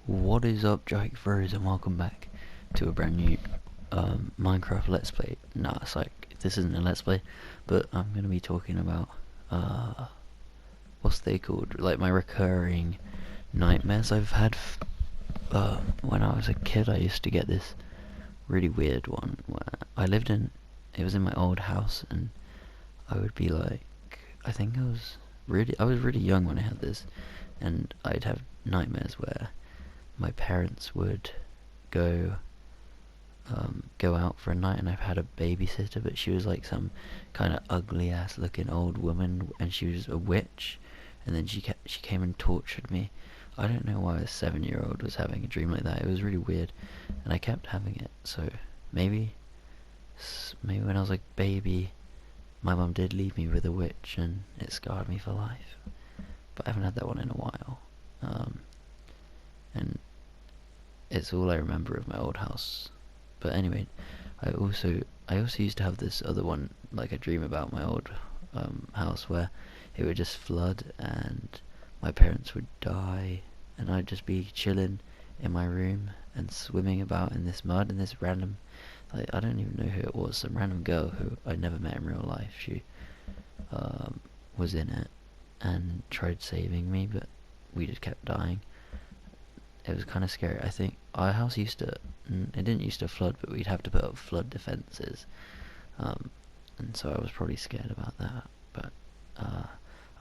What is up, Jake Furries, and welcome back to a brand new Minecraft Let's Play. Nah, it's like, this isn't a Let's Play, but I'm going to be talking about, what's they called? Like, my recurring nightmares I've had. When I was a kid, I used to get this really weird one where it was in my old house, and I would be like, I was really young when I had this, and I'd have nightmares where my parents would go go out for a night, and I've had a babysitter, but she was like some kind of ugly ass looking old woman, and she was a witch, and then she came and tortured me. I don't know why a 7-year-old was having a dream like that. It was really weird, and I kept having it. So maybe when I was like baby, my mum did leave me with a witch, and it scarred me for life. But I haven't had that one in a while. And it's all I remember of my old house. But anyway, I also used to have this other one, like a dream about my old house, where it would just flood and my parents would die, and I'd just be chilling in my room and swimming about in this mud, and this random, like, I don't even know who it was, some random girl who I never met in real life. She was in it and tried saving me, but we just kept dying. It was kind of scary. I think our house it didn't used to flood, but we'd have to put up flood defences, and so I was probably scared about that. But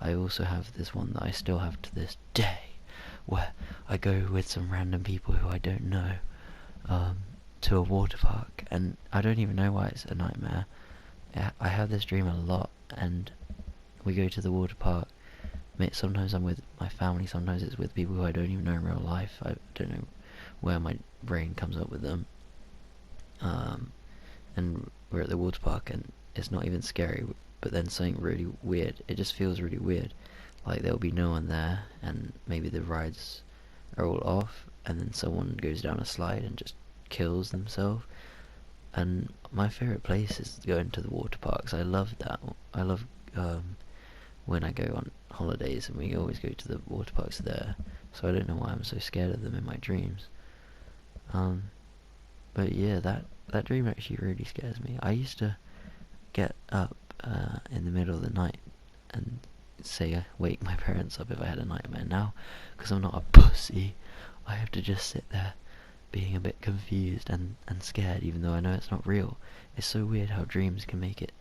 I also have this one that I still have to this day, where I go with some random people who I don't know to a water park, and I don't even know why it's a nightmare. I have this dream a lot, and we go to the water park. Sometimes I'm with my family, sometimes it's with people who I don't even know in real life. I don't know where my brain comes up with them. And we're at the water park, and it's not even scary, but then something really weird. It just feels really weird. Like there'll be no one there, and maybe the rides are all off, and then someone goes down a slide and just kills themselves. And my favourite place is going to the water parks. I love that. I love when I go on holidays, and we always go to the water parks there, so I don't know why I'm so scared of them in my dreams. But yeah, that dream actually really scares me. I used to get up in the middle of the night and wake my parents up if I had a nightmare. Now, because I'm not a pussy, I have to just sit there being a bit confused and scared, even though I know it's not real. It's so weird how dreams can make it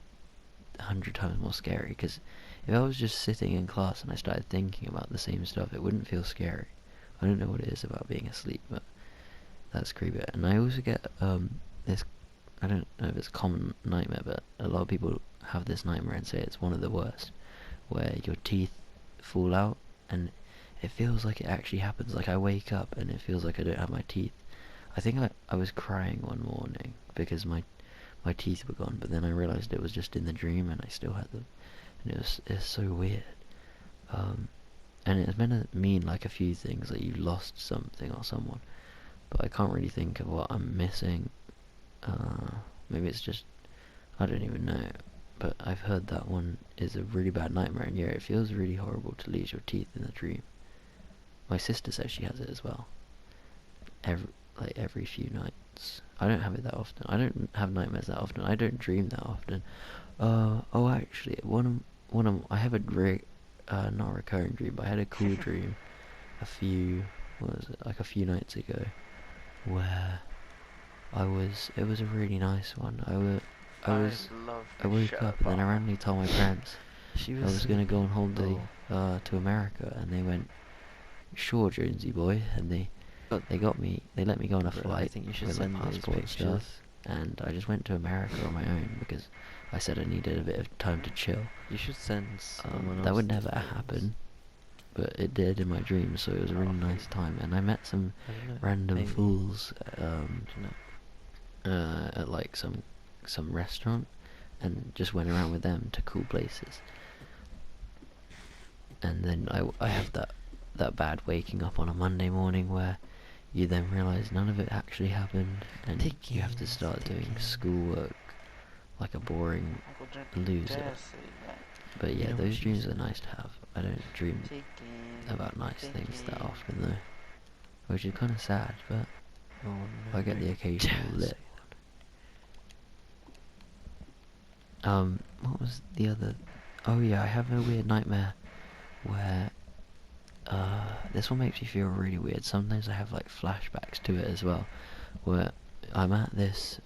100 times more scary, because if I was just sitting in class and I started thinking about the same stuff, it wouldn't feel scary. I don't know what it is about being asleep, but that's creepy. And I also get this, I don't know if it's a common nightmare, but a lot of people have this nightmare and say it's one of the worst, where your teeth fall out, and it feels like it actually happens. Like, I wake up and it feels like I don't have my teeth. I think I was crying one morning because my teeth were gone, but then I realised it was just in the dream and I still had them, and it's so weird. And it's meant to mean like a few things, like you lost something or someone, but I can't really think of what I'm missing. Maybe it's just, I don't even know, but I've heard that one is a really bad nightmare, and yeah, it feels really horrible to lose your teeth in a dream. My sister says she has it as well. Every few nights. I don't have it that often. I don't have nightmares that often. I don't dream that often. Oh, actually, I have not a recurring dream, but I had a cool dream like a few nights ago, where it was a really nice one. I woke up, and then I randomly told my parents I was gonna go on holiday to America, and they went, "Sure, Jonesy boy," and they let me go on a flight. I think you should send those pictures. And I just went to America on my own because I said I needed a bit of time to chill. You should send someone else. That would never happen, but it did in my dreams, so it was a really nice time. And I met some random fools at like some restaurant, and just went around with them to cool places. And then I have that bad waking up on a Monday morning where you then realise none of it actually happened, and you have to start doing schoolwork like a boring loser. But yeah, those dreams are nice to have. I don't dream about nice things that often, though. which is kind of sad, but Oh I get the no. occasional lit. What was the other? Oh yeah, I have a weird nightmare where this one makes me feel really weird. Sometimes I have like flashbacks to it as well, where I'm at this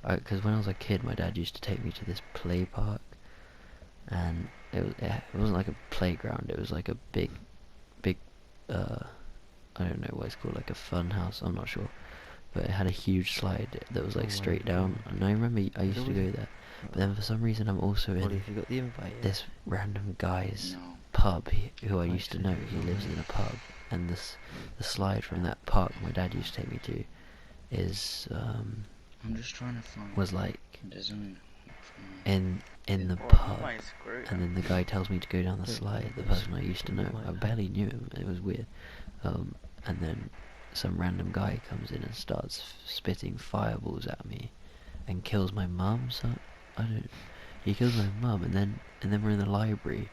because when I was a kid, my dad used to take me to this play park, and it wasn't like a playground. It was like a big uh I don't know what it's called, like a fun house. I'm not sure, but it had a huge slide that was Oh like my straight down, god. and I remember I used to Really? go there. But then for some reason, I'm also Ollie, in have you got the invite yet? this random guy's No. pub who I I used to accepted know. it He lives in already. a pub, and the slide from that park my dad used to take me to is I'm just trying to find was like the zone. in the Bro, you pub, might screw and then the guy tells me to go down the Don't slide. The worry, person I used to you know, might I have. barely knew him. It was weird. And then some random guy comes in and starts spitting fireballs at me, and kills my mum. So I don't. He kills my mum, and then we're in the library,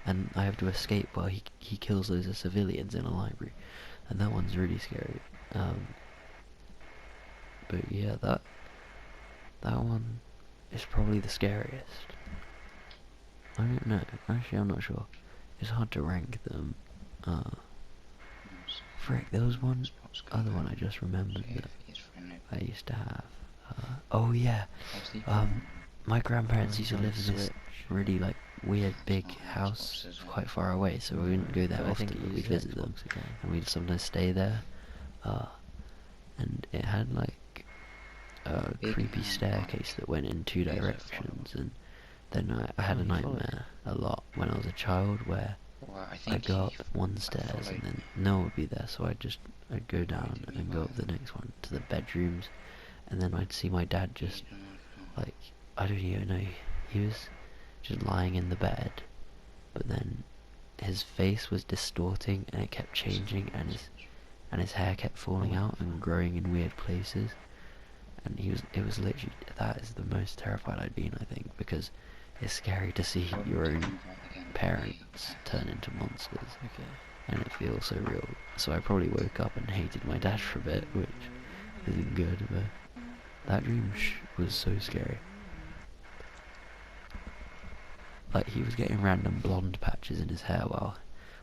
and I have to escape while he kills loads of civilians in a library, and that one's really scary. But yeah, that one is probably the scariest. I don't know. Actually, I'm not sure. It's hard to rank them. Uh, Frick, there was one other one I just remembered that I used to have. Oh yeah, my grandparents used to live in this Switch. really like weird big house quite far away, so we wouldn't go there I think often, you but we'd used the visit them, Xbox again. and we'd sometimes stay there. Uh, and it had like a creepy staircase that went in two directions, and then I had Oh, a he followed nightmare a lot when I was a child where Well, I I'd think go up one stairs and then no one would be there, so I'd go down and go up the next one to the bedrooms, and then I'd see my dad just like, I don't even know, he was just lying in the bed, but then his face was distorting and it kept changing, and his hair kept Oh, falling what out the and fuck? growing in weird places, and it was literally, that is the most terrified I'd been, I think, because it's scary to see your own parents turn into monsters, Okay. and it feels so real. So I probably woke up and hated my dad for a bit, which isn't good, but that dream was so scary. Like, he was getting random blonde patches in his hair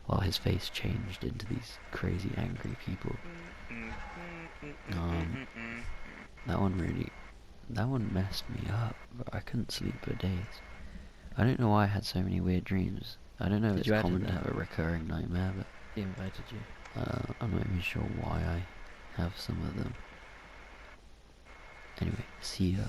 while his face changed into these crazy angry people. That one really, that one messed me up. I couldn't sleep for days. I don't know why I had so many weird dreams. I don't know if Did it's you add him common to then? have a recurring nightmare, but He invited you. I'm not even sure why I have some of them. Anyway, see ya.